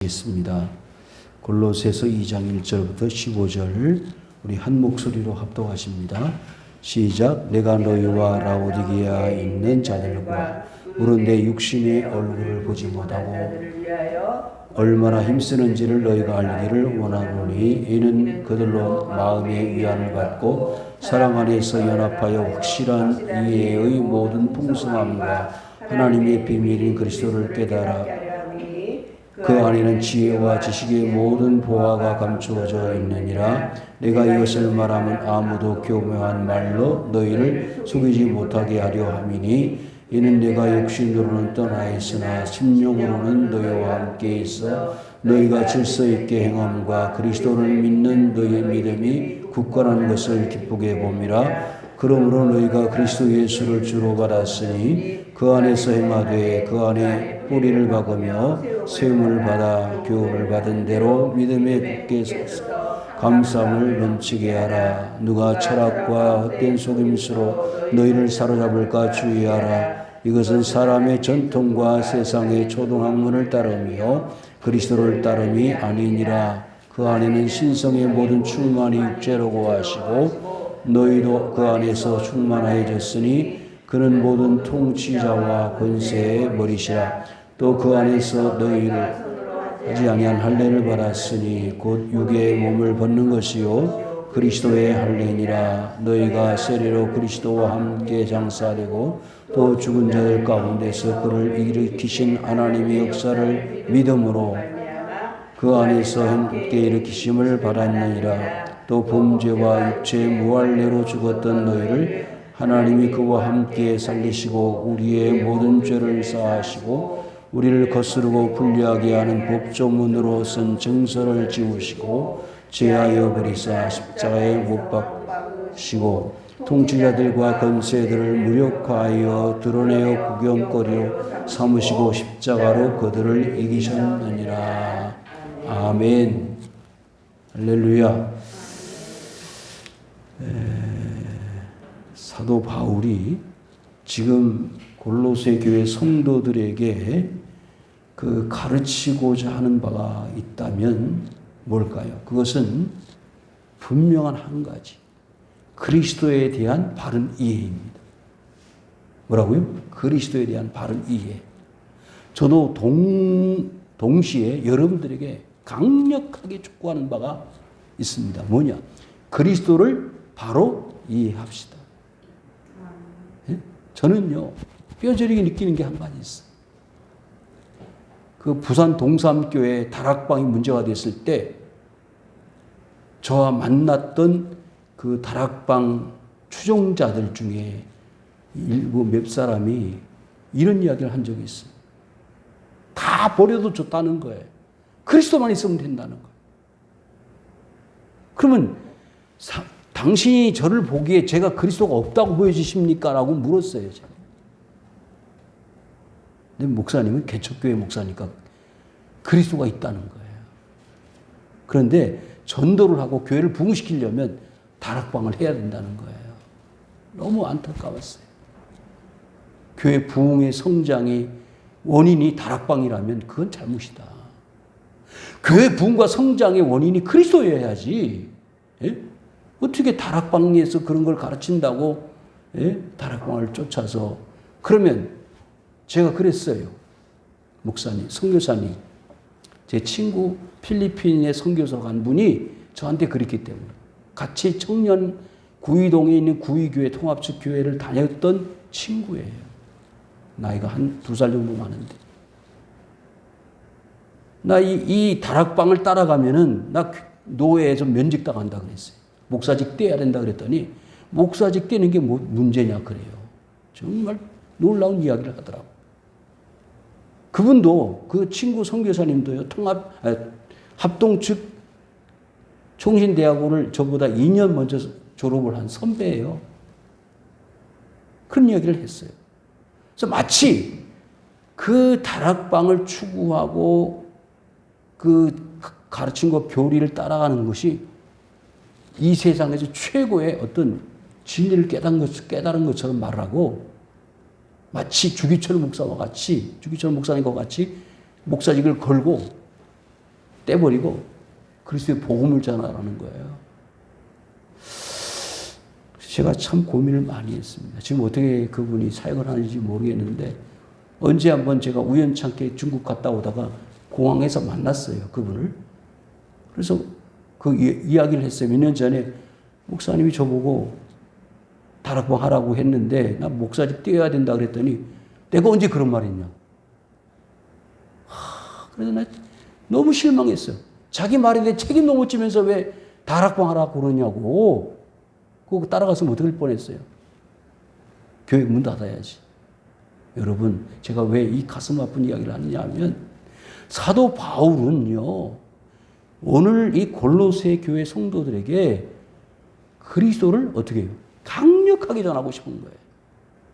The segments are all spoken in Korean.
겠습니다. 골로새서 2장 1절부터 15절 우리 한 목소리로 합독하십니다. 시작. 내가 너희와 라오디게아에 있는 자들과 물은 내 육신의 얼굴을 보지 못하고 얼마나 힘쓰는지를 너희가 알기를 원하노니 이는 그들로 마음의 위안을 받고 사랑 안에서 연합하여 확실한 이해의 모든 풍성함과 하나님의 비밀인 그리스도를 깨달아 그 안에는 지혜와 지식의 모든 보화가 감추어져 있느니라. 내가 이것을 말하면 아무도 교묘한 말로 너희를 속이지 못하게 하려 함이니 이는 내가 육신으로는 떠나 있으나 심령으로는 너희와 함께 있어 너희가 질서 있게 행함과 그리스도를 믿는 너희의 믿음이 굳건한 것을 기쁘게 봄이라. 그러므로 너희가 그리스도 예수를 주로 받았으니 그 안에서 행하되 그 안에 뿌리를 박으며 세움을 받아 교훈을 받은 대로 믿음에 굳게 서서 감사함을 넘치게 하라. 누가 철학과 헛된 속임수로 너희를 사로잡을까 주의하라. 이것은 사람의 전통과 세상의 초등학문을 따르며 그리스도를 따름이 아니니라. 그 안에는 신성의 모든 충만이 육체로고 하시고 너희도 그 안에서 충만하여졌으니 그는 모든 통치자와 권세의 머리시라. 또 그 안에서 너희를 하지 아니한 할례를 받았으니 곧 육의 몸을 벗는 것이요 그리스도의 할례니라. 너희가 세례로 그리스도와 함께 장사되고 또 죽은 자들 가운데서 그를 일으키신 하나님의 역사를 믿음으로 그 안에서 행복게 일으키심을 받았느니라. 또 범죄와 육체의 무할례로 죽었던 너희를 하나님이 그와 함께 살리시고 우리의 모든 죄를 사하시고 우리를 거스르고 불리하게 하는 법조문으로 쓴 증서를 지우시고 제하여 버리사 십자가에 못 박으시고 통치자들과 권세들을 무력화하여 드러내어 구경거리로 삼으시고 십자가로 그들을 이기셨느니라. 아멘. 할렐루야. 사도 바울이 지금 골로새 교회 성도들에게 그 가르치고자 하는 바가 있다면 뭘까요? 그것은 분명한 한 가지. 그리스도에 대한 바른 이해입니다. 뭐라고요? 그리스도에 대한 바른 이해. 저도 동시에 여러분들에게 강력하게 촉구하는 바가 있습니다. 뭐냐? 그리스도를 바로 이해합시다. 예? 저는요, 뼈저리게 느끼는 게 한 가지 있어요. 그 부산 동삼교회 다락방이 문제가 됐을 때 저와 만났던 그 다락방 추종자들 중에 일부 몇 사람이 이런 이야기를 한 적이 있어요. 다 버려도 좋다는 거예요. 그리스도만 있으면 된다는 거예요. 그러면 당신이 저를 보기에 제가 그리스도가 없다고 보여지십니까? 라고 물었어요. 제가. 근데 목사님은 개척교회 목사니까 그리스도가 있다는 거예요. 그런데 전도를 하고 교회를 부흥시키려면 다락방을 해야 된다는 거예요. 너무 안타까웠어요. 교회 부흥의 성장이 원인이 다락방이라면 그건 잘못이다. 교회 부흥과 성장의 원인이 그리스도여야지. 예? 어떻게 다락방에서 그런 걸 가르친다고 예? 다락방을 쫓아서. 그러면 제가 그랬어요. 목사님, 선교사님. 제 친구 필리핀에 선교사 간 분이 저한테 그랬기 때문에 같이 청년 구이동에 있는 구이교회 통합측 교회를 다녔던 친구예요. 나이가 한 2살 정도 많은데. 나 이 다락방을 따라가면은 나 노예에서 면직당한다 그랬어요. 목사직 떼야 된다 그랬더니 목사직 떼는 게 뭐 문제냐 그래요. 정말 놀라운 이야기를 하더라고. 그분도 그 친구 선교사님도요. 합동 측 총신대학원을 저보다 2년 먼저 졸업을 한 선배예요. 그런 이야기를 했어요. 그래서 마치 그 다락방을 추구하고 그 가르친 것 교리를 따라가는 것이 이 세상에서 최고의 어떤 진리를 깨달은 것처럼 말하고 마치 주기철 목사와 같이 주기철 목사님과 같이 목사직을 걸고 떼버리고 그리스도의 복음을 전하라는 거예요. 제가 참 고민을 많이 했습니다. 지금 어떻게 그분이 사역을 하는지 모르겠는데 언제 한번 제가 우연찮게 중국 갔다 오다가 공항에서 만났어요. 그분을. 그래서 그 이야기를 했어요. 몇 년 전에 목사님이 저보고 다락방 하라고 했는데 나 목사직 뛰어야 된다 그랬더니 내가 언제 그런 말 했냐. 그래서 나 너무 실망했어요. 자기 말에 대해 책임도 못 지면서 왜 다락방 하라고 그러냐고. 그거 따라갔으면 어떻게 할 뻔했어요. 교회 문 닫아야지. 여러분, 제가 왜 이 가슴 아픈 이야기를 하느냐 하면 사도 바울은요, 오늘 이 골로새 교회 성도들에게 그리스도를 어떻게 해요? 강력하게 전하고 싶은 거예요.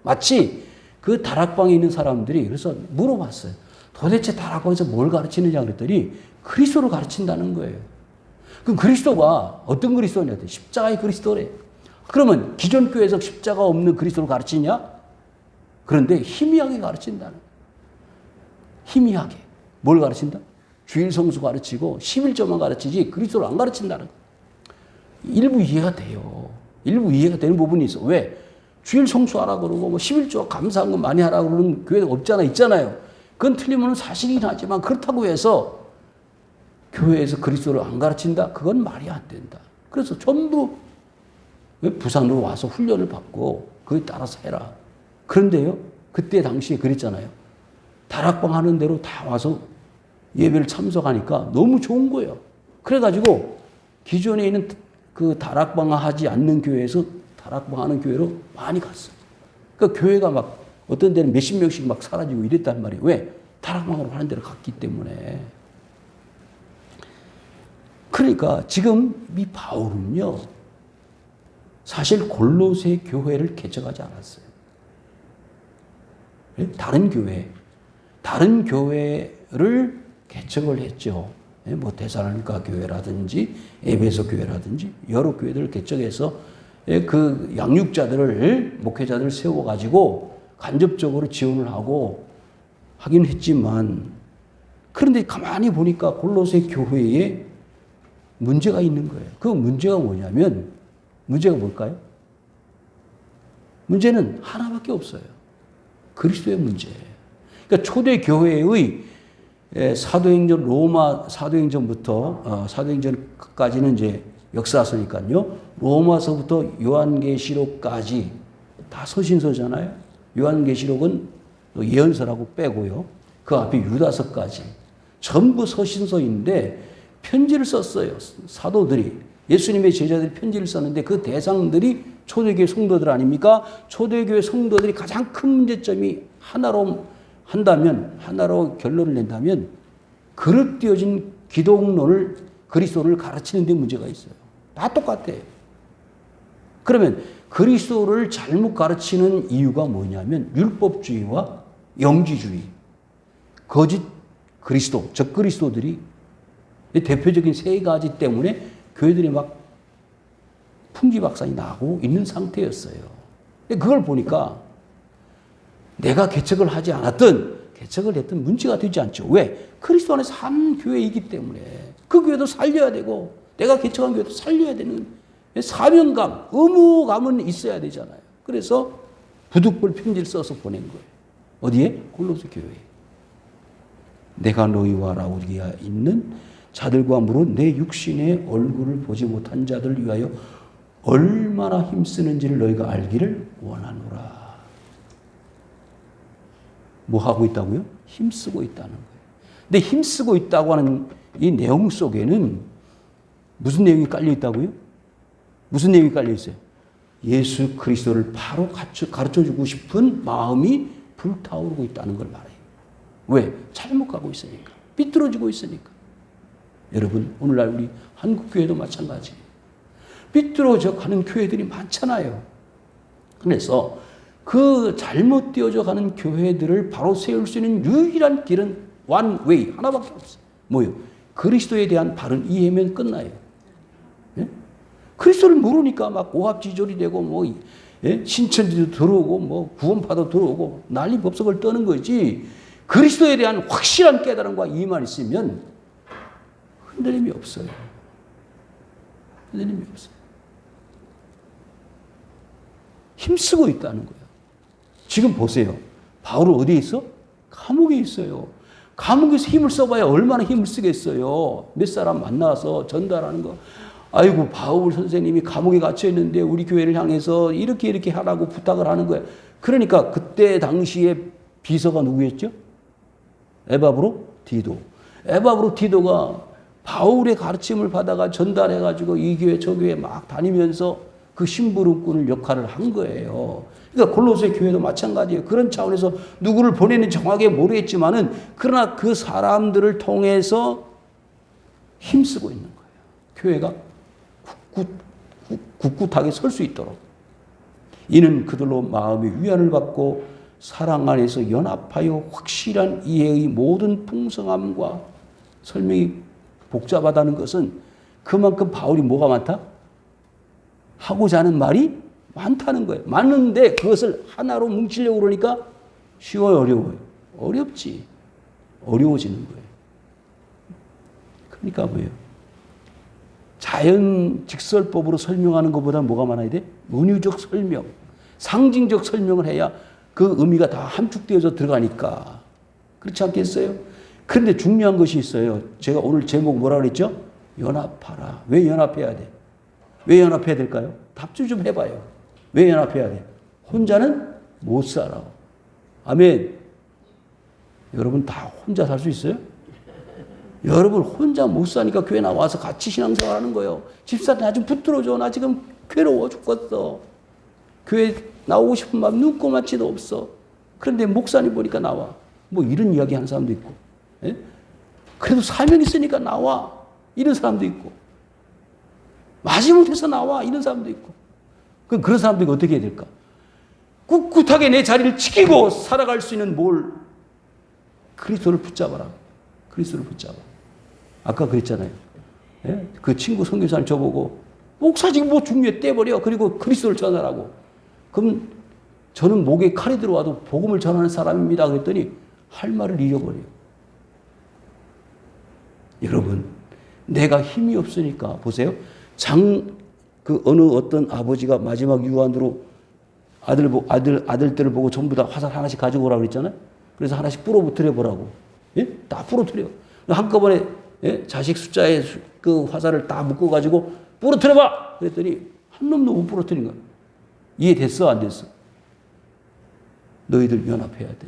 마치 그 다락방에 있는 사람들이 그래서 물어봤어요. 도대체 다락방에서 뭘 가르치느냐 그랬더니 그리스도를 가르친다는 거예요. 그럼 그리스도가 어떤 그리스도냐? 십자가의 그리스도래. 그러면 기존 교회에서 십자가 없는 그리스도를 가르치냐? 그런데 희미하게 가르친다는 거예요. 희미하게. 뭘 가르친다? 주일 성수 가르치고 11조만 가르치지 그리스도를 안 가르친다는 거예요. 일부 이해가 돼요. 일부 이해가 되는 부분이 있어. 왜? 주일 성수하라 그러고 뭐 11조 감사한 거 많이 하라 그러는 교회가 없잖아. 있잖아요. 그건 틀리면 사실이긴 하지만 그렇다고 해서 교회에서 그리스도를 안 가르친다? 그건 말이 안 된다. 그래서 전부 부산으로 와서 훈련을 받고 그에 따라서 해라. 그런데요, 그때 당시에 그랬잖아요. 다락방 하는 대로 다 와서 예배를 참석하니까 너무 좋은 거예요. 그래가지고 기존에 있는 그 다락방 하지 않는 교회에서 다락방 하는 교회로 많이 갔어요. 그러니까 교회가 막 어떤 데는 몇십 명씩 막 사라지고 이랬단 말이에요. 왜? 다락방으로 하는 데로 갔기 때문에. 그러니까 지금 이 바울은요, 사실 골로새 교회를 개척하지 않았어요. 다른 교회를 개척을 했죠. 뭐 데살로니가 교회라든지 에베소 교회라든지 여러 교회들을 개척해서 그 양육자들을 목회자들을 세워가지고 간접적으로 지원을 하고 하긴 했지만 그런데 가만히 보니까 골로새 교회에 문제가 있는 거예요. 그 문제가 뭐냐면 문제가 뭘까요? 문제는 하나밖에 없어요. 그리스도의 문제예요. 그러니까 초대 교회의 사도행전 로마 사도행전부터 사도행전까지는 이제 역사서니까요. 로마서부터 요한계시록까지 다 서신서잖아요. 요한계시록은 예언서라고 빼고요. 그 앞에 유다서까지 전부 서신서인데 편지를 썼어요. 사도들이 예수님의 제자들이 편지를 썼는데 그 대상들이 초대교회 성도들 아닙니까? 초대교회 성도들이 가장 큰 문제점이 하나로 결론을 낸다면 그릇되어진 기독론을 그리스도를 가르치는 데 문제가 있어요. 다 똑같아요. 그러면 그리스도를 잘못 가르치는 이유가 뭐냐면 율법주의와 영지주의, 거짓 그리스도, 적그리스도들이 대표적인 세 가지 때문에 교회들이 막 풍지박산이 나고 있는 상태였어요. 근데 그걸 보니까 내가 개척을 하지 않았든 개척을 했든 문제가 되지 않죠. 왜? 그리스도 안에서 한 교회이기 때문에 그 교회도 살려야 되고 내가 개척한 교회도 살려야 되는 사명감, 의무감은 있어야 되잖아요. 그래서 부득불 편지를 써서 보낸 거예요. 어디에? 골로새 교회에. 내가 너희와 라오디게아에 있는 자들과 물어 내 육신의 얼굴을 보지 못한 자들을 위하여 얼마나 힘쓰는지를 너희가 알기를 원하노라. 뭐 하고 있다고요? 힘쓰고 있다는 거예요. 근데 힘쓰고 있다고 하는 이 내용 속에는 무슨 내용이 깔려 있다고요? 무슨 내용이 깔려 있어요? 예수 그리스도를 바로 가르쳐주고 싶은 마음이 불타오르고 있다는 걸 말해요. 왜? 잘못 가고 있으니까. 삐뚤어지고 있으니까. 여러분, 오늘날 우리 한국교회도 마찬가지예요. 삐뚤어져 가는 교회들이 많잖아요. 그래서 그 잘못 되어져 가는 교회들을 바로 세울 수 있는 유일한 길은 one way, 하나밖에 없어요. 뭐요? 그리스도에 대한 바른 이해면 끝나요. 예? 그리스도를 모르니까 막 오합지졸이 되고 뭐 신천지도 들어오고 뭐 구원파도 들어오고 난리 법석을 떠는 거지. 그리스도에 대한 확실한 깨달음과 이해만 있으면 흔들림이 없어요. 흔들림이 없어요. 힘쓰고 있다는 거예요. 지금 보세요. 바울은 어디에 있어? 감옥에 있어요. 감옥에서 힘을 써봐야 얼마나 힘을 쓰겠어요. 몇 사람 만나서 전달하는 거. 아이고, 바울 선생님이 감옥에 갇혀 있는데 우리 교회를 향해서 이렇게 하라고 부탁을 하는 거예요. 그러니까 그때 당시에 비서가 누구였죠? 에바브로 디도. 에바브로 디도가 바울의 가르침을 받아가 전달해가지고 이 교회 저 교회 막 다니면서 그 심부름꾼을 역할을 한 거예요. 그러니까 골로새 교회도 마찬가지예요. 그런 차원에서 누구를 보내는지 정확하게 모르겠지만은 그러나 그 사람들을 통해서 힘쓰고 있는 거예요. 교회가 굳굳하게 설 수 있도록. 이는 그들로 마음의 위안을 받고 사랑 안에서 연합하여 확실한 이해의 모든 풍성함과 설명이 복잡하다는 것은 그만큼 바울이 뭐가 많다? 하고자 하는 말이 많다는 거예요. 많은데 그것을 하나로 뭉치려고 그러니까 쉬워요, 어려워요? 어렵지. 어려워지는 거예요. 그러니까 뭐예요? 자연 직설법으로 설명하는 것보다 뭐가 많아야 돼? 은유적 설명, 상징적 설명을 해야 그 의미가 다 함축되어서 들어가니까. 그렇지 않겠어요? 그런데 중요한 것이 있어요. 제가 오늘 제목 뭐라 그랬죠? 연합하라. 왜 연합해야 돼? 왜 연합해야 될까요? 답주 좀 해봐요. 왜 연합해야 돼? 혼자는 못 살아. 아멘. 여러분 다 혼자 살 수 있어요? 여러분 혼자 못 사니까 교회 나와서 같이 신앙생활 하는 거예요. 집사님 나 좀 붙들어줘. 나 지금 괴로워 죽겠어. 교회 나오고 싶은 마음 눈꼬마치도 없어. 그런데 목사님 보니까 나와. 뭐 이런 이야기 하는 사람도 있고. 예? 그래도 사명 있으니까 나와. 이런 사람도 있고. 마지못해서 나와. 이런 사람도 있고. 그런 사람들이 어떻게 해야 될까? 꿋꿋하게 내 자리를 지키고 살아갈 수 있는 뭘? 그리스도를 붙잡아라. 그리스도를 붙잡아. 아까 그랬잖아요. 예? 그 친구 선교사님 저보고 목사 지금 뭐 중요해 떼버려. 그리고 그리스도를 전하라고. 그럼 저는 목에 칼이 들어와도 복음을 전하는 사람입니다. 그랬더니 할 말을 잃어버려요. 여러분, 내가 힘이 없으니까 보세요. 그 어느 어떤 아버지가 마지막 유언으로 아들들을 보고 전부 다 화살 하나씩 가지고 오라고 그랬잖아요. 그래서 하나씩 부러뜨려 보라고. 예? 다 부러뜨려. 한꺼번에 예? 자식 숫자에 그 화살을 다 묶어가지고 부러뜨려 봐! 그랬더니 한 놈도 못 부러뜨린 거야. 이해됐어? 안 됐어? 너희들 연합해야 돼.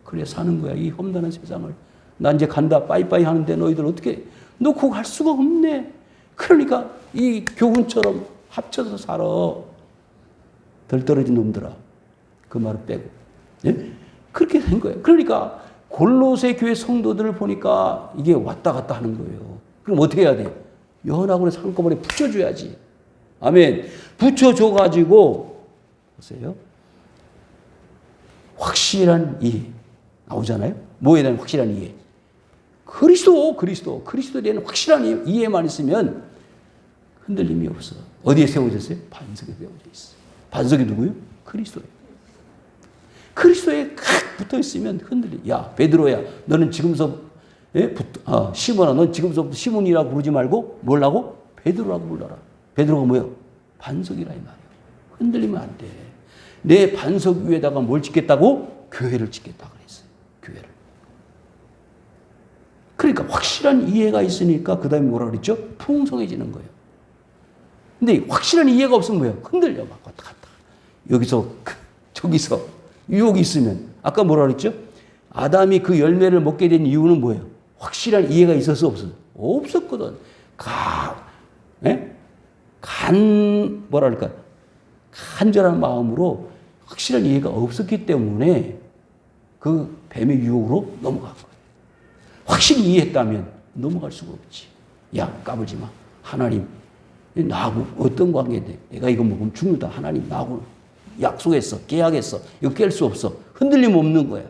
그래 사는 거야. 이 험난한 세상을. 나 이제 간다. 빠이빠이 하는데 너희들 어떻게 놓고 갈 수가 없네. 그러니까 이 교훈처럼 합쳐서 살아. 덜 떨어진 놈들아. 그 말을 빼고. 예? 그렇게 된 거예요. 그러니까 골로새 교회 성도들을 보니까 이게 왔다 갔다 하는 거예요. 그럼 어떻게 해야 돼? 연합으로 한꺼번에 붙여줘야지. 아멘. 붙여줘가지고 보세요. 확실한 이해 나오잖아요. 뭐에 대한 확실한 이해? 그리스도에 대한 확실한 이해만 있으면 흔들림이 없어. 어디에 세워졌어요? 반석에 세워져 있어. 반석이 누구요? 그리스도예요. 그리스도에 붙어 있으면 흔들려. 야, 베드로야, 너는 지금서 시몬아, 넌 지금서부터 시몬이라고 부르지 말고 뭘라고? 베드로라고 불러라. 베드로가 뭐예요? 반석이라 이 말이에요. 흔들리면 안 돼. 내 반석 위에다가 뭘 짓겠다고? 교회를 짓겠다 그랬어요. 교회를. 그러니까 확실한 이해가 있으니까 그 다음에 뭐라 그랬죠? 풍성해지는 거예요. 근데 확실한 이해가 없으면 뭐예요? 흔들려 막 왔다 갔다. 여기서 저기서 유혹이 있으면 아까 뭐라 그랬죠? 아담이 그 열매를 먹게 된 이유는 뭐예요? 확실한 이해가 있었어 없었어? 없었거든. 뭐라 그럴까? 간절한 마음으로 확실한 이해가 없었기 때문에 그 뱀의 유혹으로 넘어간 거예요. 확실히 이해했다면 넘어갈 수가 없지. 야, 까불지 마. 하나님, 나하고 어떤 관계인데 내가 이거 먹으면 죽는다. 하나님, 나하고 약속했어. 계약했어. 이거 깰 수 없어. 흔들림 없는 거야.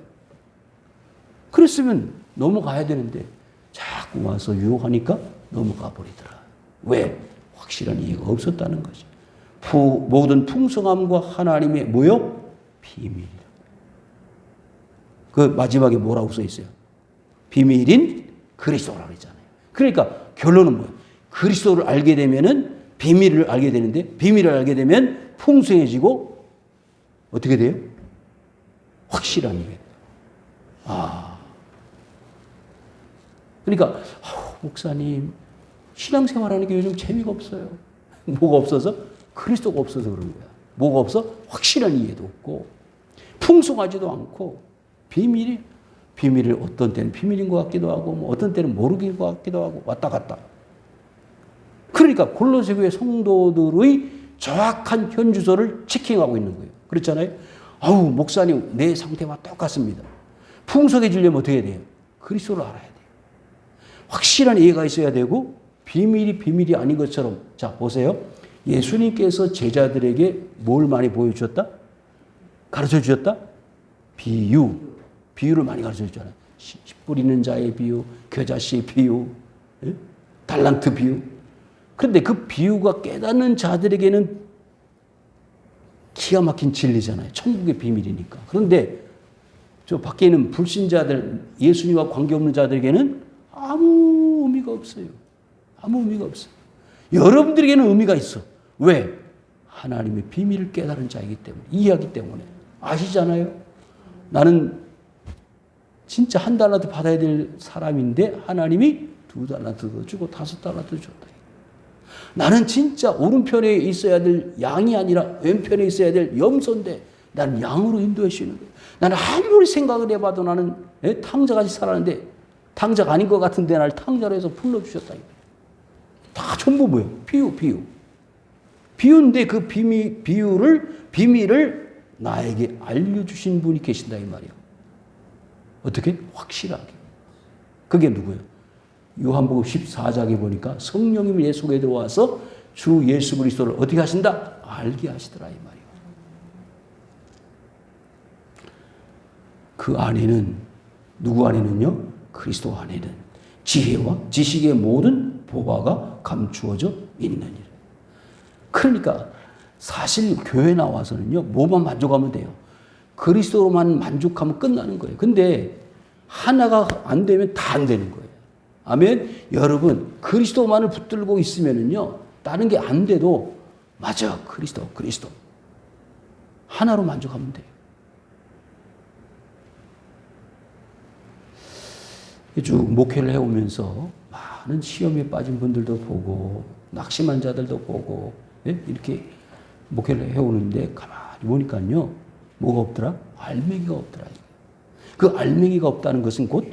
그랬으면 넘어가야 되는데 자꾸 와서 유혹하니까 넘어가 버리더라. 왜? 확실한 이해가 없었다는 거지. 모든 풍성함과 하나님의 뭐요? 비밀이다. 그 마지막에 뭐라고 써 있어요? 비밀인 그리스도라고 그랬잖아요. 그러니까 결론은 뭐예요? 그리스도를 알게 되면은 비밀을 알게 되는데 비밀을 알게 되면 풍성해지고 어떻게 돼요? 확실한 이게. 그러니까 목사님 신앙생활하는 게 요즘 재미가 없어요. 뭐가 없어서? 그리스도가 없어서 그런 거야. 뭐가 없어? 확실한 이해도 없고 풍성하지도 않고 비밀을 어떤 때는 비밀인 것 같기도 하고 뭐 어떤 때는 모르긴 것 같기도 하고 왔다 갔다. 그러니까 골로새 교회 성도들의 정확한 현주소를 체킹하고 있는 거예요. 그렇잖아요. 목사님 내 상태와 똑같습니다. 풍성해지려면 어떻게 해야 돼요? 그리스도를 알아야 돼요. 확실한 이해가 있어야 되고 비밀이 아닌 것처럼. 자 보세요. 예수님께서 제자들에게 뭘 많이 보여주셨다? 가르쳐 주셨다? 비유를 많이 가르쳐 주잖아요. 씨 뿌리는 자의 비유, 겨자씨의 비유, 달란트 비유. 그런데 그 비유가 깨닫는 자들에게는 기가 막힌 진리잖아요. 천국의 비밀이니까. 그런데 저 밖에 있는 불신자들, 예수님과 관계없는 자들에게는 아무 의미가 없어요. 아무 의미가 없어요. 여러분들에게는 의미가 있어. 왜? 하나님의 비밀을 깨달은 자이기 때문에, 이해하기 때문에. 아시잖아요? 나는 진짜 1달란트 받아야 될 사람인데 하나님이 2달란트도 주고 5달란트도 줬다. 나는 진짜 오른편에 있어야 될 양이 아니라 왼편에 있어야 될 염소인데 나는 양으로 인도해 주시는 거예요. 나는 아무리 생각을 해봐도 나는 탕자같이 살았는데 탕자가 아닌 것 같은데 나를 탕자로 해서 불러주셨다. 다 전부 뭐예요? 비유. 비유인데 그 비밀을 나에게 알려주신 분이 계신다 이 말이에요. 어떻게? 확실하게. 그게 누구예요? 요한복음 14장에 보니까 성령님이 내 속에 들어와서 주 예수 그리스도를 어떻게 하신다? 알게 하시더라 이 말이에요. 그 안에는 누구 안에는요? 그리스도 안에는 지혜와 지식의 모든 보화가 감추어져 있느니라. 그러니까 사실 교회 나와서는요 뭐만 만족하면 돼요. 그리스도로만 만족하면 끝나는 거예요. 근데 하나가 안 되면 다 안 되는 거예요. 아멘. 여러분 그리스도만을 붙들고 있으면은요 다른 게 안 돼도 맞아 그리스도 하나로 만족하면 돼요. 쭉 목회를 해오면서 많은 시험에 빠진 분들도 보고 낙심한 자들도 보고 이렇게 목회를 해오는데 가만히 보니까요 뭐가 없더라? 알맹이가 없더라. 그 알맹이가 없다는 것은 곧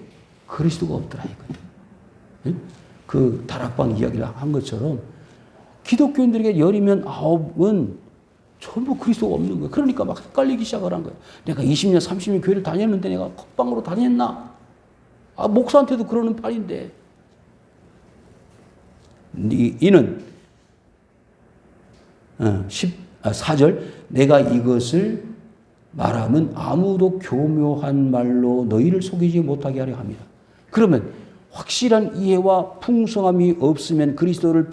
그리스도가 없더라 이거예요. 그 다락방 이야기를 한 것처럼 기독교인들에게 10이면 9은 전부 그리스도가 없는 거예요. 그러니까 막 헷갈리기 시작을 한 거예요. 내가 20년 30년 교회를 다녔는데 내가 컵방으로 다녔나? 목사한테도 그러는 판인데 이는 4절 내가 이것을 말하면 아무도 교묘한 말로 너희를 속이지 못하게 하려 합니다. 그러면 확실한 이해와 풍성함이 없으면 그리스도의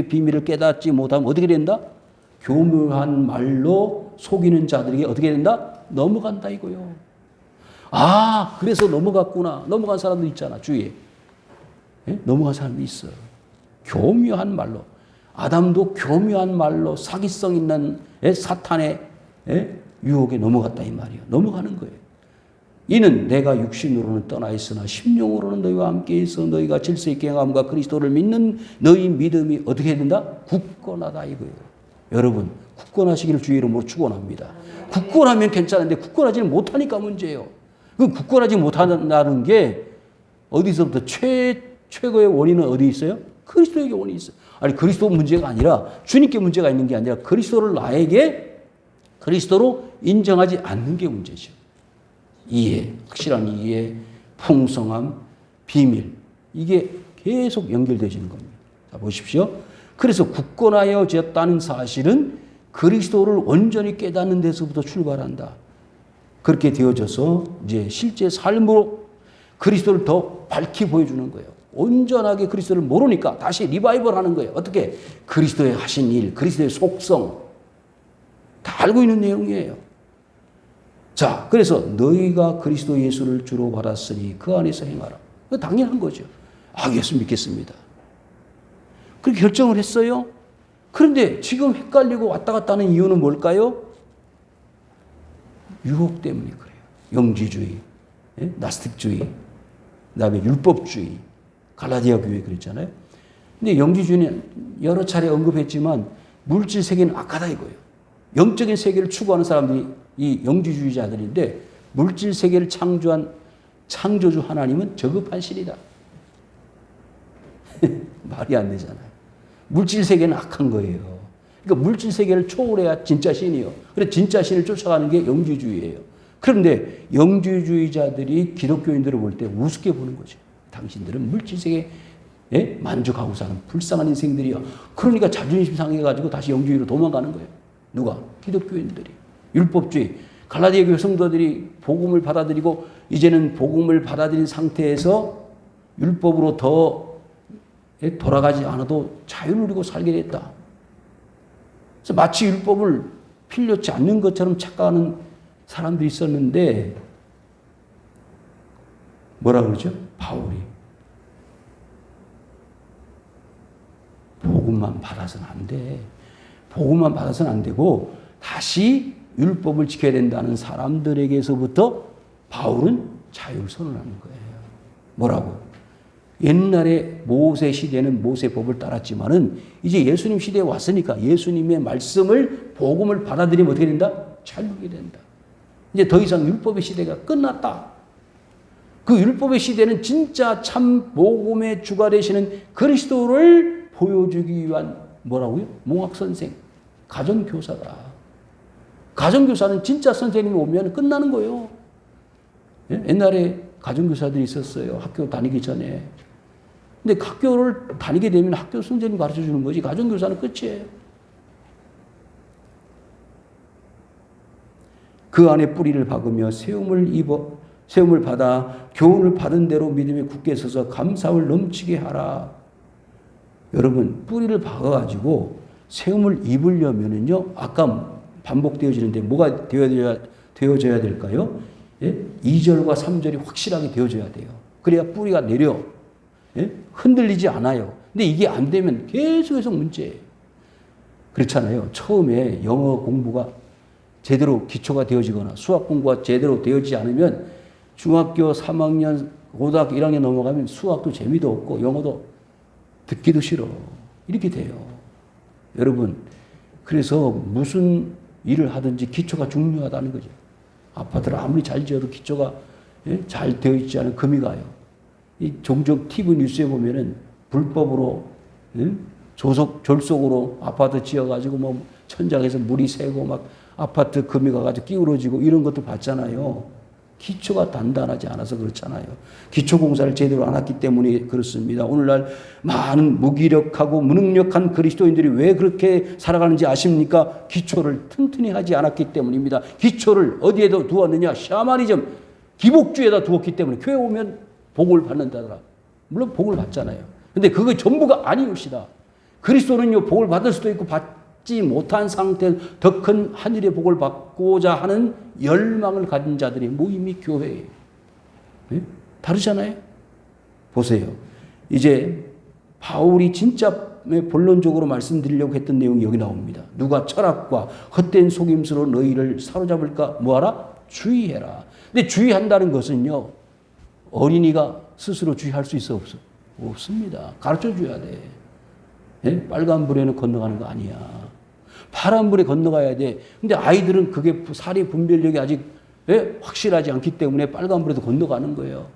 비밀을 깨닫지 못하면 어떻게 된다? 교묘한 말로 속이는 자들에게 어떻게 된다? 넘어간다 이거요. 그래서 넘어갔구나. 넘어간 사람도 있잖아 주위에. 넘어간 사람도 있어. 교묘한 말로. 아담도 교묘한 말로 사기성 있는 사탄의 유혹에 넘어갔다 이 말이에요. 넘어가는 거예요. 이는 내가 육신으로는 떠나 있으나 심령으로는 너희와 함께 있어 너희가 질서 있게 행함과 그리스도를 믿는 너희 믿음이 어떻게 해야 된다? 굳건하다 이거예요. 여러분 굳건하시기를 주의 이름으로 축원합니다. 굳건하면 괜찮은데 굳건하지는 못하니까 문제예요. 그 굳건하지 못한다는 게 어디서부터 최고의 원인은 어디 있어요? 그리스도에게 원인이 있어요. 아니 그리스도 문제가 아니라 주님께 문제가 있는 게 아니라 그리스도를 나에게 그리스도로 인정하지 않는 게 문제죠. 이해, 확실한 이해, 풍성함, 비밀 이게 계속 연결되시는 겁니다. 자 보십시오. 그래서 굳건하여졌다는 사실은 그리스도를 온전히 깨닫는 데서부터 출발한다. 그렇게 되어져서 이제 실제 삶으로 그리스도를 더 밝히 보여주는 거예요. 온전하게 그리스도를 모르니까 다시 리바이벌 하는 거예요. 어떻게? 그리스도의 하신 일, 그리스도의 속성 다 알고 있는 내용이에요. 자, 그래서 너희가 그리스도 예수를 주로 받았으니 그 안에서 행하라. 당연한 거죠. 예수 믿겠습니다. 그렇게 결정을 했어요. 그런데 지금 헷갈리고 왔다 갔다 하는 이유는 뭘까요? 유혹 때문에 그래요. 영지주의, 나스틱주의, 그다음에 율법주의, 갈라디아 교회 그랬잖아요. 근데 영지주의는 여러 차례 언급했지만 물질 세계는 악하다 이거예요. 영적인 세계를 추구하는 사람들이 이 영지주의자들인데 물질 세계를 창조한 창조주 하나님은 저급한 신이다. 말이 안 되잖아요. 물질 세계는 악한 거예요. 그러니까 물질 세계를 초월해야 진짜 신이요. 그래서 진짜 신을 쫓아가는 게 영지주의예요. 그런데 영지주의자들이 기독교인들을 볼 때 우습게 보는 거죠. 당신들은 물질 세계에 만족하고 사는 불쌍한 인생들이요. 그러니까 자존심 상해가지고 다시 영지주의로 도망가는 거예요. 누가? 기독교인들이. 율법주의. 갈라디아 교회 성도들이 복음을 받아들이고 이제는 복음을 받아들인 상태에서 율법으로 더 돌아가지 않아도 자유를 누리고 살게 됐다. 그래서 마치 율법을 필요치 않는 것처럼 착각하는 사람들이 있었는데 뭐라 그러죠? 바울이 복음만 받아서는 안 돼. 복음만 받아서는 안 되고 다시 율법을 지켜야 된다는 사람들에게서부터 바울은 자유를 선언하는 거예요. 뭐라고? 옛날에 모세 시대는 모세 법을 따랐지만은 이제 예수님 시대에 왔으니까 예수님의 말씀을 복음을 받아들이면 어떻게 된다? 자유하게 된다. 이제 더 이상 율법의 시대가 끝났다. 그 율법의 시대는 진짜 참 복음의 주가 되시는 그리스도를 보여주기 위한 뭐라고요? 몽학선생, 가정교사다. 가정교사는 진짜 선생님이 오면 끝나는 거예요. 옛날에 가정교사들이 있었어요. 학교 다니기 전에. 근데 학교를 다니게 되면 학교 선생님 가르쳐 주는 거지 가정교사는 끝이에요. 그 안에 뿌리를 박으며 세움을 받아 교훈을 받은 대로 믿음에 굳게 서서 감사를 넘치게 하라. 여러분 뿌리를 박아가지고 세움을 입으려면은요 아까 반복되어지는데 뭐가 되어져야 될까요? 2절과 3절이 확실하게 되어져야 돼요. 그래야 뿌리가 내려 흔들리지 않아요. 근데 이게 안 되면 계속해서 문제예요. 그렇잖아요. 처음에 영어 공부가 제대로 기초가 되어지거나 수학 공부가 제대로 되어지지 않으면 중학교 3학년, 고등학교 1학년 넘어가면 수학도 재미도 없고 영어도 듣기도 싫어. 이렇게 돼요. 여러분, 그래서 무슨 일을 하든지 기초가 중요하다는 거죠. 아파트를 아무리 잘 지어도 기초가 잘 되어 있지 않은 금이 가요. 종종 TV 뉴스에 보면은 불법으로 졸속으로 아파트 지어가지고 뭐 천장에서 물이 새고 막 아파트 금이 가가지고 끼우러지고 이런 것도 봤잖아요. 기초가 단단하지 않아서 그렇잖아요. 기초 공사를 제대로 안 했기 때문에 그렇습니다. 오늘날 많은 무기력하고 무능력한 그리스도인들이 왜 그렇게 살아가는지 아십니까? 기초를 튼튼히 하지 않았기 때문입니다. 기초를 어디에다 두었느냐? 샤머니즘, 기복주의에다 두었기 때문에 교회 오면 복을 받는다더라. 물론 복을 받잖아요. 근데 그게 전부가 아니옵시다. 그리스도는요 복을 받을 수도 있고 받지 못한 상태에서 더 큰 하늘의 복을 받고자 하는 열망을 가진 자들이 모임이 교회예요. 네? 다르잖아요. 보세요. 이제 바울이 진짜 본론적으로 말씀드리려고 했던 내용이 여기 나옵니다. 누가 철학과 헛된 속임수로 너희를 사로잡을까? 뭐하라? 주의해라. 근데 주의한다는 것은요. 어린이가 스스로 주의할 수 있어 없어? 없습니다. 가르쳐줘야 돼. 네? 빨간불에는 건너가는 거 아니야. 파란불에 건너가야 돼. 근데 아이들은 그게 사리 분별력이 아직 확실하지 않기 때문에 빨간불에도 건너가는 거예요.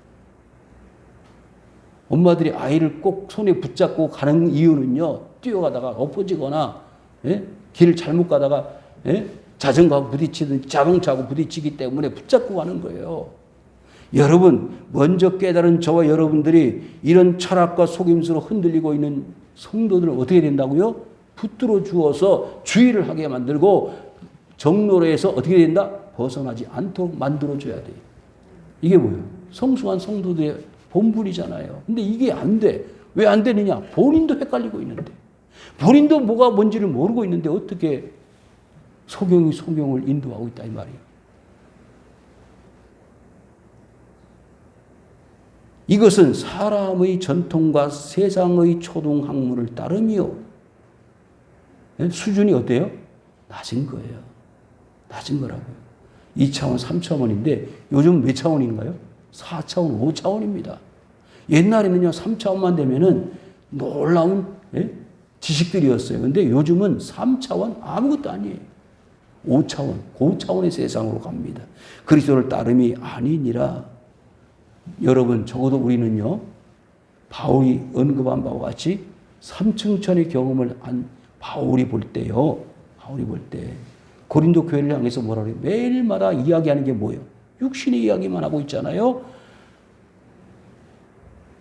엄마들이 아이를 꼭 손에 붙잡고 가는 이유는요. 뛰어가다가 엎어지거나 길을 잘못 가다가 자전거하고 부딪히든 자동차하고 부딪히기 때문에 붙잡고 가는 거예요. 여러분 먼저 깨달은 저와 여러분들이 이런 철학과 속임수로 흔들리고 있는 성도들은 어떻게 된다고요? 붙들어 주어서 주의를 하게 만들고 정로에서 어떻게 된다? 벗어나지 않도록 만들어줘야 돼요. 이게 뭐예요? 성숙한 성도들의 본분이잖아요. 근데 이게 안 돼. 왜 안 되느냐? 본인도 헷갈리고 있는데. 본인도 뭐가 뭔지를 모르고 있는데 어떻게 성경이 성경을 인도하고 있다 이 말이에요. 이것은 사람의 전통과 세상의 초등학문을 따름이요. 수준이 어때요? 낮은 거예요. 낮은 거라고요. 2차원, 3차원인데 요즘 몇 차원인가요? 4차원, 5차원입니다. 옛날에는요, 3차원만 되면은 놀라운 지식들이었어요. 근데 요즘은 3차원 아무것도 아니에요. 5차원, 고차원의 세상으로 갑니다. 그리스도를 따름이 아니니라. 여러분, 적어도 우리는요, 바울이 언급한 바와 같이 삼층천의 경험을 한 바울이 볼 때요, 바울이 볼 때, 고린도 교회를 향해서 뭐라 그래요? 매일마다 이야기하는 게 뭐예요? 육신의 이야기만 하고 있잖아요.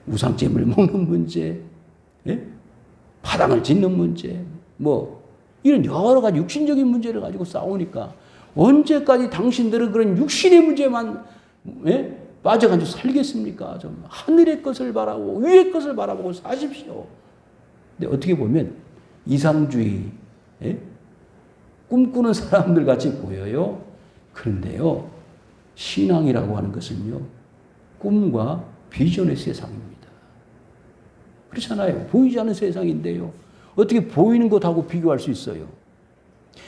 우상잼을 먹는 문제, 파당을 짓는 문제, 이런 여러 가지 육신적인 문제를 가지고 싸우니까 언제까지 당신들은 그런 육신의 문제만 빠져가지고 살겠습니까? 좀 하늘의 것을 바라고 위의 것을 바라보고 사십시오. 근데 어떻게 보면 이상주의, 꿈꾸는 사람들 같이 보여요. 그런데요, 신앙이라고 하는 것은요, 꿈과 비전의 세상입니다. 그렇잖아요. 보이지 않는 세상인데요. 어떻게 보이는 것하고 비교할 수 있어요?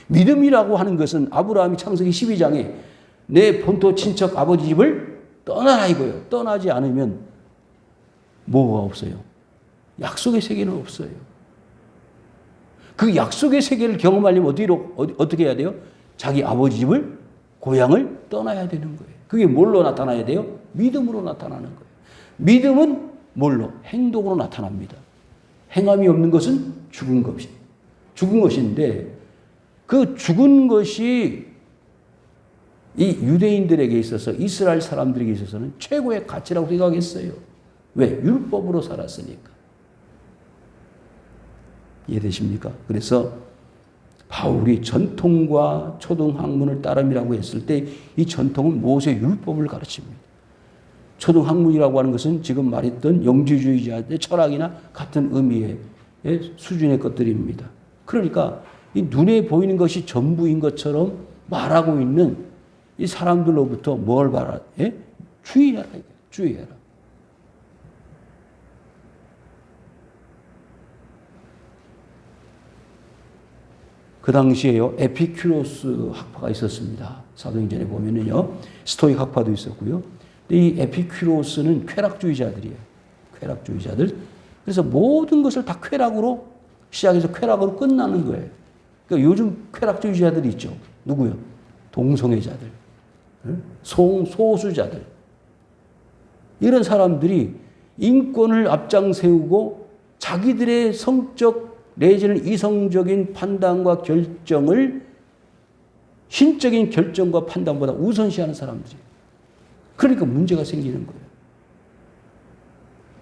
믿음이라고 하는 것은 아브라함이 창세기 12장에 내 본토 친척 아버지 집을 떠나라 이거예요. 떠나지 않으면 뭐가 없어요? 약속의 세계는 없어요. 그 약속의 세계를 경험하려면 어떻게 해야 돼요? 자기 아버지 집을, 고향을 떠나야 되는 거예요. 그게 뭘로 나타나야 돼요? 믿음으로 나타나는 거예요. 믿음은 뭘로? 행동으로 나타납니다. 행함이 없는 것은 죽은 것인데 그 죽은 것이 이 유대인들에게 있어서 이스라엘 사람들에게 있어서는 최고의 가치라고 생각했어요. 왜? 율법으로 살았으니까. 이해되십니까? 그래서 바울이 전통과 초등학문을 따름이라고 했을 때 이 전통은 모세 율법을 가르칩니다. 초등학문이라고 하는 것은 지금 말했던 영지주의자의 철학이나 같은 의미의 수준의 것들입니다. 그러니까 이 눈에 보이는 것이 전부인 것처럼 말하고 있는 이 사람들로부터 뭘 바라? 주의해라. 주의해라. 그 당시에요, 에피큐로스 학파가 있었습니다. 사도행전에 보면은요, 스토익 학파도 있었고요. 이 에피큐로스는 쾌락주의자들이에요. 쾌락주의자들. 그래서 모든 것을 다 쾌락으로 시작해서 쾌락으로 끝나는 거예요. 그러니까 요즘 쾌락주의자들이 있죠. 누구요? 동성애자들, 소수자들. 이런 사람들이 인권을 앞장 세우고 자기들의 성적 내지는 이성적인 판단과 결정을 신적인 결정과 판단보다 우선시하는 사람들이에요. 그러니까 문제가 생기는 거예요.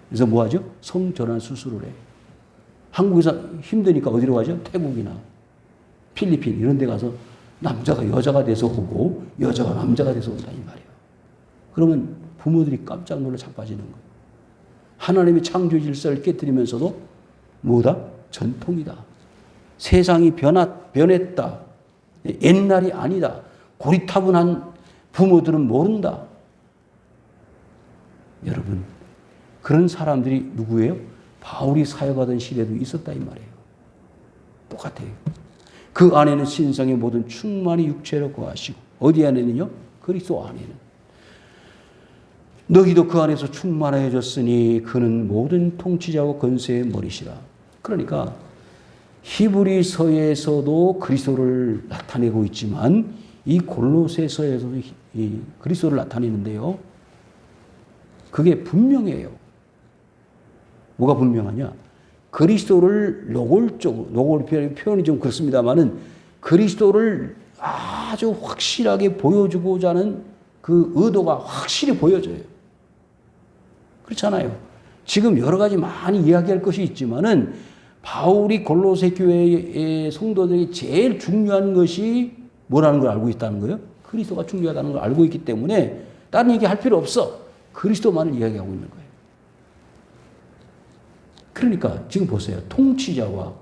그래서 뭐 하죠? 성전환 수술을 해요. 한국에서 힘드니까 어디로 가죠? 태국이나 필리핀 이런 데 가서 남자가 여자가 돼서 오고 여자가 남자가 돼서 온다 이 말이에요. 그러면 부모들이 깜짝 놀라 자빠지는 거예요. 하나님의 창조 질서를 깨뜨리면서도 뭐다? 전통이다. 세상이 변했다. 옛날이 아니다. 고리타분한 부모들은 모른다. 여러분, 그런 사람들이 누구예요? 바울이 사역하던 시대도 있었다 이 말이에요. 똑같아요. 그 안에는 신성의 모든 충만이 육체로 거하시고 어디 안에는요? 그리스도 안에는. 너희도 그 안에서 충만해졌으니 그는 모든 통치자와 권세의 머리시라. 그러니까 히브리서에서도 그리스도를 나타내고 있지만 이 골로새서에서도 이 그리스도를 나타내는데요. 그게 분명해요. 뭐가 분명하냐? 그리스도를 노골적으로 표현이 좀 그렇습니다만은 그리스도를 아주 확실하게 보여주고자 하는 그 의도가 확실히 보여져요. 그렇잖아요. 지금 여러 가지 많이 이야기할 것이 있지만은 바울이 골로새 교회의 성도들이 제일 중요한 것이 뭐라는 걸 알고 있다는 거예요? 그리스도가 중요하다는 걸 알고 있기 때문에 다른 얘기 할 필요 없어. 그리스도만을 이야기하고 있는 거예요. 그러니까 지금 보세요. 통치자와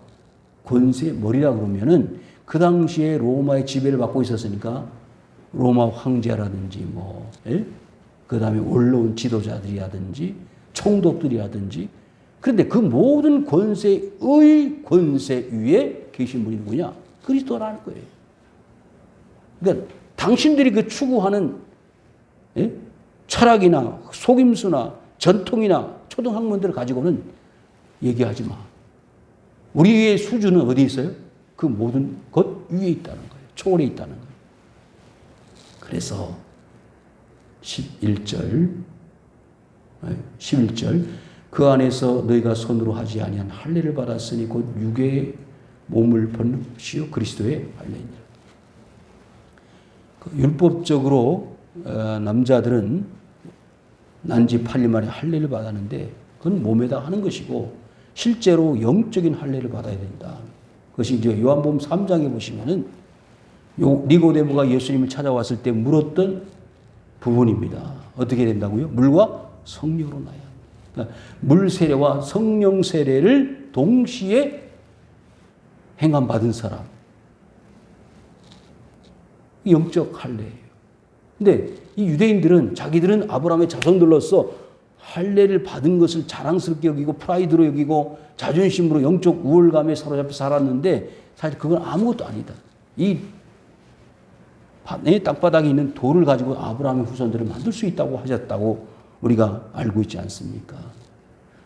권세 머리라 그러면은 그 당시에 로마의 지배를 받고 있었으니까 로마 황제라든지 그 다음에 올라온 지도자들이라든지 총독들이라든지. 그런데 그 모든 권세의 권세 위에 계신 분이 누구냐? 그리스도라는 거예요. 그러니까 당신들이 그 추구하는 철학이나 속임수나 전통이나 초등학문들을 가지고는 얘기하지 마. 우리의 수준은 어디 있어요? 그 모든 것 위에 있다는 거예요. 초월에 있다는 거예요. 그래서 11절 그 안에서 너희가 손으로 하지 아니한 할례를 받았으니 곧 육의 몸을 벗는 것이요 그리스도의 할례니라. 율법적으로 남자들은 난지 8일 만에 할례를 받았는데 그건 몸에다 하는 것이고 실제로 영적인 할례를 받아야 된다. 그것이 이제 요한복음 3장에 보시면은 니고데모가 예수님을 찾아왔을 때 물었던 부분입니다. 어떻게 된다고요? 물과 성령으로 나야 한다. 그러니까 물 세례와 성령 세례를 동시에 행함 받은 사람. 영적 할례예요. 근데 이 유대인들은 자기들은 아브라함의 자손들로서 할례를 받은 것을 자랑스럽게 여기고 프라이드로 여기고 자존심으로 영적 우월감에 사로잡혀 살았는데 사실 그건 아무것도 아니다. 이 땅바닥에 있는 돌을 가지고 아브라함의 후손들을 만들 수 있다고 하셨다고 우리가 알고 있지 않습니까?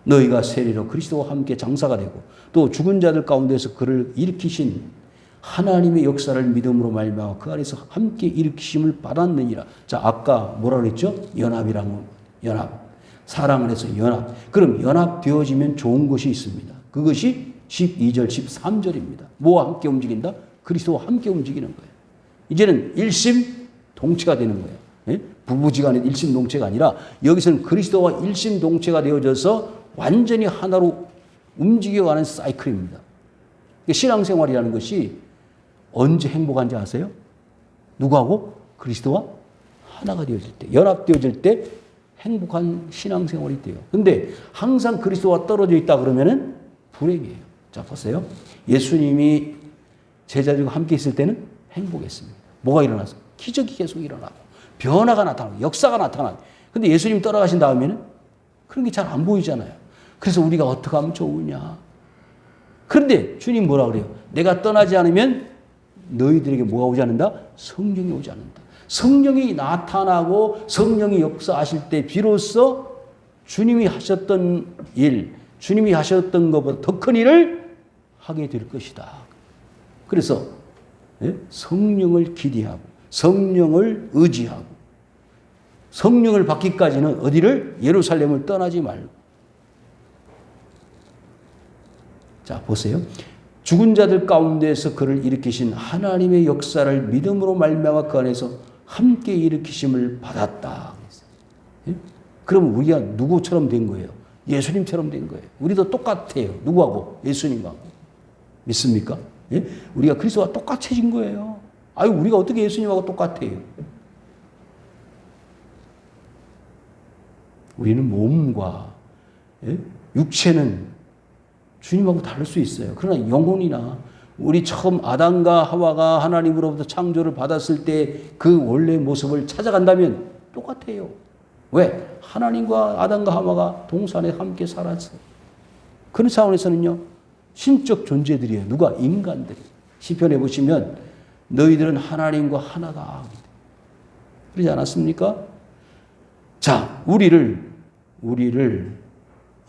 너희가 세례로 그리스도와 함께 장사가 되고 또 죽은 자들 가운데서 그를 일으키신 하나님의 역사를 믿음으로 말미암아 그 안에서 함께 일으키심을 받았느니라. 자, 아까 뭐라 그랬죠? 연합이라는 연합. 사랑을 해서 연합. 그럼 연합되어지면 좋은 것이 있습니다. 그것이 12절, 13절입니다. 뭐와 함께 움직인다? 그리스도와 함께 움직이는 거예요. 이제는 일심동체가 되는 거예요. 예? 부부지간의 일심동체가 아니라 여기서는 그리스도와 일심동체가 되어져서 완전히 하나로 움직여가는 사이클입니다. 신앙생활이라는 것이 언제 행복한지 아세요? 누구하고? 그리스도와 하나가 되어질 때, 연합되어질 때 행복한 신앙생활이 돼요. 근데 항상 그리스도와 떨어져 있다 그러면은 불행이에요. 자, 보세요. 예수님이 제자들과 함께 있을 때는 행복했습니다. 뭐가 일어나서? 기적이 계속 일어나고, 변화가 나타나고, 역사가 나타나고. 근데 예수님 떠나가신 다음에는 그런 게 잘 안 보이잖아요. 그래서 우리가 어떻게 하면 좋으냐. 그런데 주님 뭐라 그래요? 내가 떠나지 않으면 너희들에게 뭐가 오지 않는다? 성령이 오지 않는다. 성령이 나타나고 성령이 역사하실 때 비로소 주님이 하셨던 일, 주님이 하셨던 것보다 더 큰 일을 하게 될 것이다. 그래서 성령을 기대하고 성령을 의지하고 성령을 받기까지는 어디를? 예루살렘을 떠나지 말고. 자, 보세요. 죽은 자들 가운데서 그를 일으키신 하나님의 역사를 믿음으로 말미암아 그 안에서 함께 일으키심을 받았다. 그러면 우리가 누구처럼 된 거예요? 예수님처럼 된 거예요. 우리도 똑같아요. 누구하고? 예수님하고. 믿습니까? 예? 우리가 그리스도와 똑같아진 거예요. 아유, 우리가 어떻게 예수님하고 똑같아요? 우리는 몸과 육체는 주님하고 다를 수 있어요. 그러나 영혼이나 우리 처음 아담과 하와가 하나님으로부터 창조를 받았을 때 그 원래 모습을 찾아간다면 똑같아요. 왜? 하나님과 아담과 하와가 동산에 함께 살았어요. 그런 차원에서는요, 신적 존재들이에요. 누가? 인간들이. 시편에 보시면 너희들은 하나님과 하나다. 그러지 않았습니까? 자, 우리를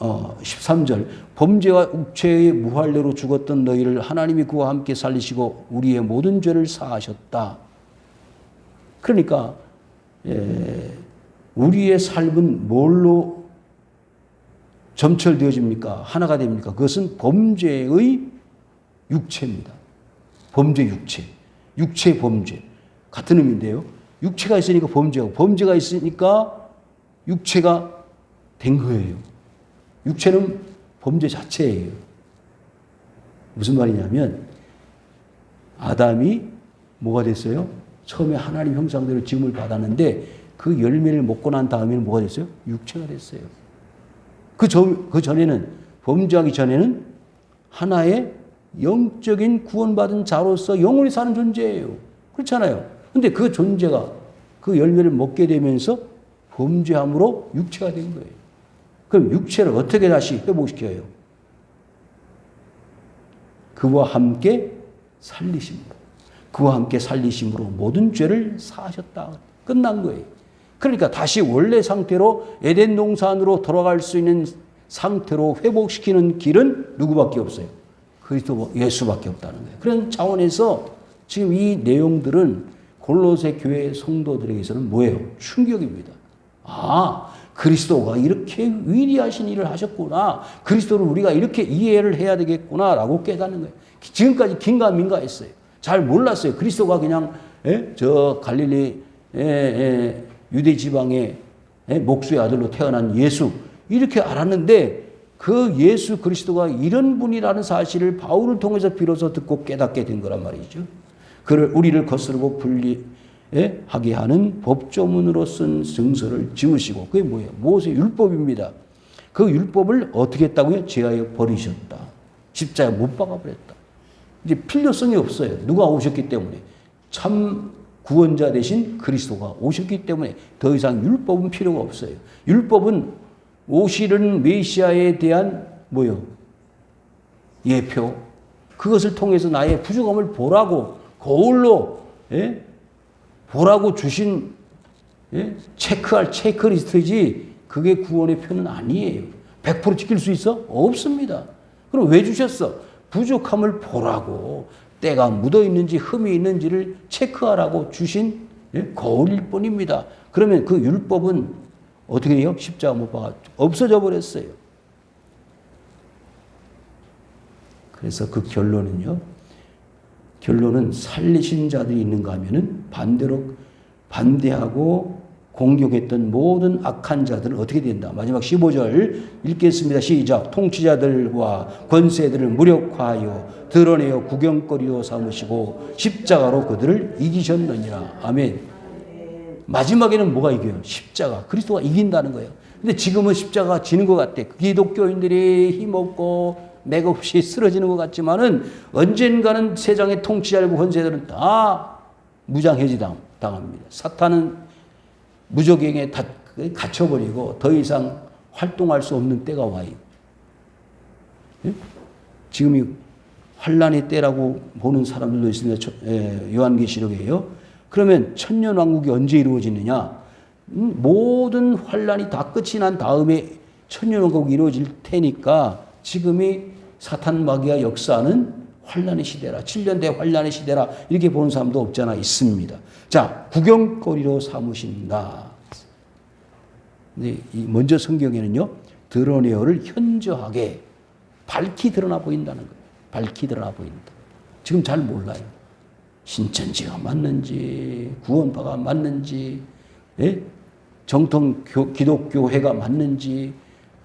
13절 범죄와 육체의 무할례로 죽었던 너희를 하나님이 그와 함께 살리시고 우리의 모든 죄를 사하셨다. 그러니까 우리의 삶은 뭘로 점철되어집니까? 하나가 됩니까? 그것은 범죄의 육체입니다. 범죄 육체. 육체 범죄. 같은 의미인데요. 육체가 있으니까 범죄하고 범죄가 있으니까 육체가 된 거예요. 육체는 범죄 자체예요. 무슨 말이냐면 아담이 뭐가 됐어요? 처음에 하나님 형상대로 지음을 받았는데 그 열매를 먹고 난 다음에는 뭐가 됐어요? 육체가 됐어요. 그 전에는 범죄하기 전에는 하나의 영적인 구원받은 자로서 영원히 사는 존재예요. 그렇잖아요. 근데 그 존재가 그 열매를 먹게 되면서 범죄함으로 육체가 된 거예요. 그럼 육체를 어떻게 다시 회복시켜요? 그와 함께 살리심으로. 그와 함께 살리심으로 모든 죄를 사하셨다. 끝난 거예요. 그러니까 다시 원래 상태로 에덴 동산으로 돌아갈 수 있는 상태로 회복시키는 길은 누구밖에 없어요? 그리스도 예수밖에 없다는 거예요. 그런 차원에서 지금 이 내용들은 골로새 교회 성도들에게서는 뭐예요? 충격입니다. 아, 그리스도가 이렇게 위대하신 일을 하셨구나. 그리스도를 우리가 이렇게 이해를 해야 되겠구나라고 깨닫는 거예요. 지금까지 긴가민가했어요. 잘 몰랐어요. 그리스도가 그냥 저 갈릴리 유대 지방의 목수의 아들로 태어난 예수 이렇게 알았는데 그 예수 그리스도가 이런 분이라는 사실을 바울을 통해서 비로소 듣고 깨닫게 된 거란 말이죠. 그를 우리를 거스르고 분리하게 하는 법조문으로 쓴 증서를 지으시고 그게 뭐예요? 모세 율법입니다. 그 율법을 어떻게 했다고요? 제하여 버리셨다. 십자가에 못 박아버렸다. 이제 필요성이 없어요. 누가 오셨기 때문에. 참 구원자 대신 그리스도가 오셨기 때문에 더 이상 율법은 필요가 없어요. 율법은 오시는 메시아에 대한 뭐요? 예표. 그것을 통해서 나의 부족함을 보라고 거울로 보라고 주신 체크할 체크리스트지 그게 구원의 표는 아니에요. 100% 지킬 수 있어? 없습니다. 그럼 왜 주셨어? 부족함을 보라고 때가 묻어 있는지 흠이 있는지를 체크하라고 주신 거울일 뿐입니다. 그러면 그 율법은 어떻게 해요? 십자가 못 박아 없어져 버렸어요. 그래서 그 결론은 살리신 자들이 있는가 하면은 반대하고 공격했던 모든 악한 자들은 어떻게 된다? 마지막 15절 읽겠습니다. 시작. 통치자들과 권세들을 무력화하여 드러내어 구경거리로 삼으시고 십자가로 그들을 이기셨느니라. 아멘. 마지막에는 뭐가 이겨요? 십자가. 그리스도가 이긴다는 거예요. 근데 지금은 십자가가 지는 것 같아. 기독교인들이 힘없고 맥없이 쓰러지는 것 같지만은 언젠가는 세상의 통치자들과 권세들은 다 무장해지 당합니다. 사탄은 무적행에 다 갇혀버리고 더 이상 활동할 수 없는 때가 와요. 지금이 환란의 때라고 보는 사람들도 있습니다. 요한계시록이에요. 그러면 천년왕국이 언제 이루어지느냐? 모든 환란이 다 끝이 난 다음에 천년왕국이 이루어질 테니까 지금이 사탄 마귀가 역사하는 환란의 시대라. 7년대 환란의 시대라. 이렇게 보는 사람도 없잖아. 있습니다. 자, 구경거리로 삼으신다. 먼저 성경에는요. 드러내어를 현저하게 밝히 드러나 보인다는 거예요. 밝히 드러나 보인다. 지금 잘 몰라요. 신천지가 맞는지 구원파가 맞는지 정통 기독교회가 맞는지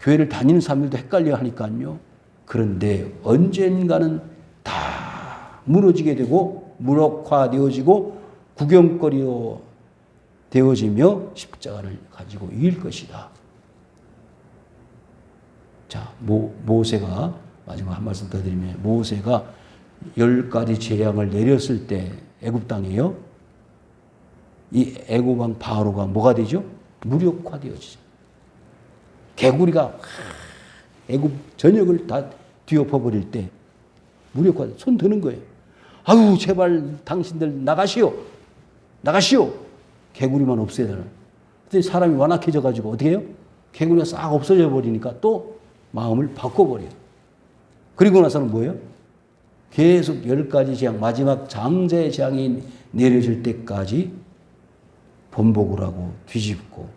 교회를 다니는 사람들도 헷갈려 하니까요. 그런데 언젠가는 다 무너지게 되고 무력화되어지고 구경거리로 되어지며 십자가를 가지고 이길 것이다. 자, 모세가 마지막 한 말씀 더 드리면 모세가 10가지 재앙을 내렸을 때 애굽 땅이에요. 이 애굽 왕 바로가 뭐가 되죠? 무력화되어지죠. 개구리가 애굽 전역을 다 뒤엎어 버릴 때 무력화 손 드는 거예요. 아유 제발 당신들 나가시오. 나가시오. 개구리만 없애야 되나. 그때 사람이 완악해져 가지고 어떻게 해요? 개구리가 싹 없어져 버리니까 또 마음을 바꿔버려요. 그리고 나서는 뭐예요? 계속 10가지 재앙, 마지막 장자의 재앙이 내려질 때까지 번복을 하고 뒤집고.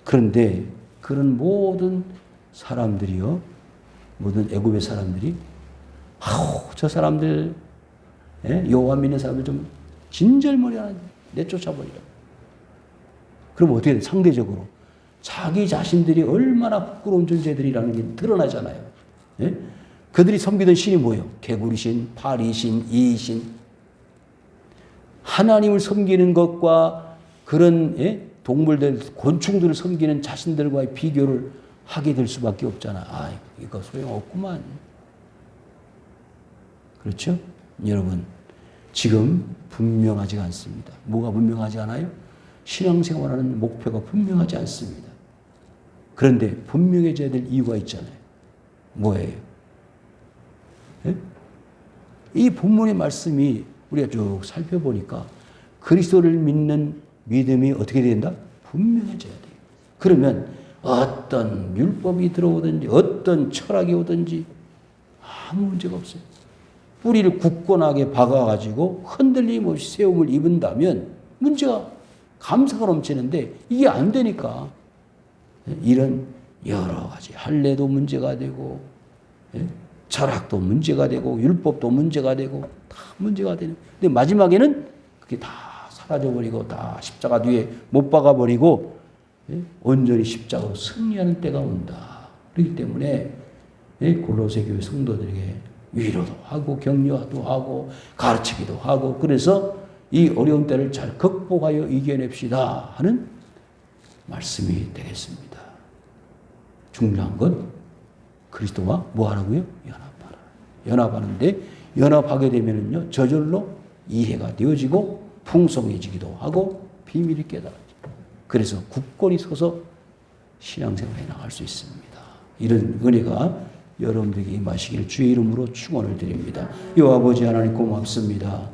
그런데 그런 모든 사람들이요, 모든 애굽의 사람들이 아우 저 사람들 여호와 믿는 사람들 좀 진절머리 하나 내쫓아버리라. 그럼 어떻게 돼? 상대적으로 자기 자신들이 얼마나 부끄러운 존재들이라는 게 드러나잖아요. 예? 그들이 섬기던 신이 뭐예요? 개구리신, 파리신, 이신. 하나님을 섬기는 것과 그런 동물들, 곤충들을 섬기는 자신들과의 비교를 하게 될 수밖에 없잖아. 아, 이거 소용없구만. 그렇죠? 여러분, 지금 분명하지 않습니다. 뭐가 분명하지 않아요? 신앙생활하는 목표가 분명하지 않습니다. 그런데 분명해져야 될 이유가 있잖아요. 뭐예요? 예? 이 본문의 말씀이 우리가 쭉 살펴보니까 그리스도를 믿는 믿음이 어떻게 된다? 분명해져야 돼요. 그러면 어떤 율법이 들어오든지 어떤 철학이 오든지 아무 문제가 없어요. 뿌리를 굳건하게 박아가지고 흔들림 없이 세움을 입은다면 문제가 감사가 넘치는데 이게 안 되니까 이런 여러 가지 할례도 문제가 되고 철학도 문제가 되고 율법도 문제가 되고 다 문제가 되는. 근데 마지막에는 그게 다 사라져버리고 다 십자가 뒤에 못 박아버리고 온전히 십자가로 승리하는 때가 온다. 그렇기 때문에 골로새 교회 성도들에게 위로도 하고 격려도 하고 가르치기도 하고 그래서 이 어려운 때를 잘 극복하여 이겨냅시다 하는 말씀이 되겠습니다. 중요한 건 그리스도와 뭐 하라고요? 연합하라. 연합하는데 연합하게 되면은요 저절로 이해가 되어지고 풍성해지기도 하고 비밀이 깨달아지고 그래서 굳건히 서서 신앙생활에 나갈 수 있습니다. 이런 은혜가 여러분들에게 임하시기를 주의 이름으로 축원을 드립니다. 여호와 아버지 하나님 고맙습니다.